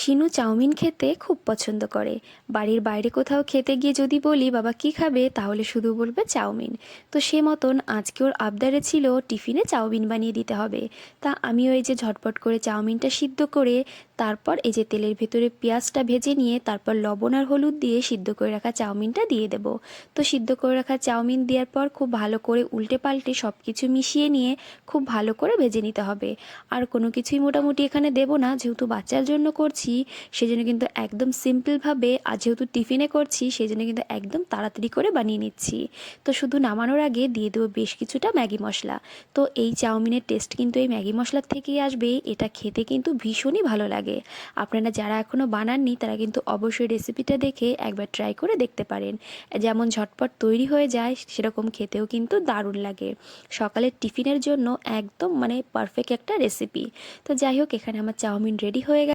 Shinu chowmein খেতে খুব পছন্দ করে। বাড়ির বাইরে কোথাও খেতে গিয়ে যদি বলি বাবা কি খাবে, তাহলে শুধু বলবে চাউমিন। তো সে মতন আজকে ওর আবদারে ছিল টিফিনে চাউমিন বানিয়ে দিতে হবে। তা আমিও এই যে ঝটপট করে চাউমিনটা সিদ্ধ করে, তারপর এই যে তেলের ভেতরে পেঁয়াজটা ভেজে নিয়ে তারপর লবণ আর হলুদ দিয়ে সিদ্ধ করে রাখা চাউমিনটা দিয়ে দেবো। তো সিদ্ধ করে রাখা চাউমিন দেওয়ার পর খুব ভালো করে উল্টে পাল্টে সব কিছু মিশিয়ে নিয়ে খুব ভালো করে ভেজে নিতে হবে। আর কোনো কিছুই মোটামুটি এখানে দেবো না, যেহেতু বাচ্চার জন্য করছি সেজন্য কিন্তু একদম সিম্পলভাবে, আর যেহেতু টিফিনে করছি সেই জন্য কিন্তু একদম তাড়াতাড়ি করে বানিয়ে নিচ্ছি। তো শুধু নামানোর আগে দিয়ে দেবো বেশ কিছুটা ম্যাগি মশলা। তো এই চাউমিনের টেস্ট কিন্তু এই ম্যাগি মশলার থেকেই আসবে। এটা খেতে কিন্তু ভীষণই ভালো লাগে। আপনারা যারা এখনও বানাননি তারা কিন্তু অবশ্যই রেসিপিটা দেখে একবার ট্রাই করে দেখতে পারেন। যেমন ঝটপট তৈরি হয়ে যায়, সেরকম খেতেও কিন্তু দারুণ লাগে। সকালের টিফিনের জন্য একদম মানে পারফেক্ট একটা রেসিপি। তো যাই হোক, এখানে আমার চাউমিন রেডি হয়ে গেছে।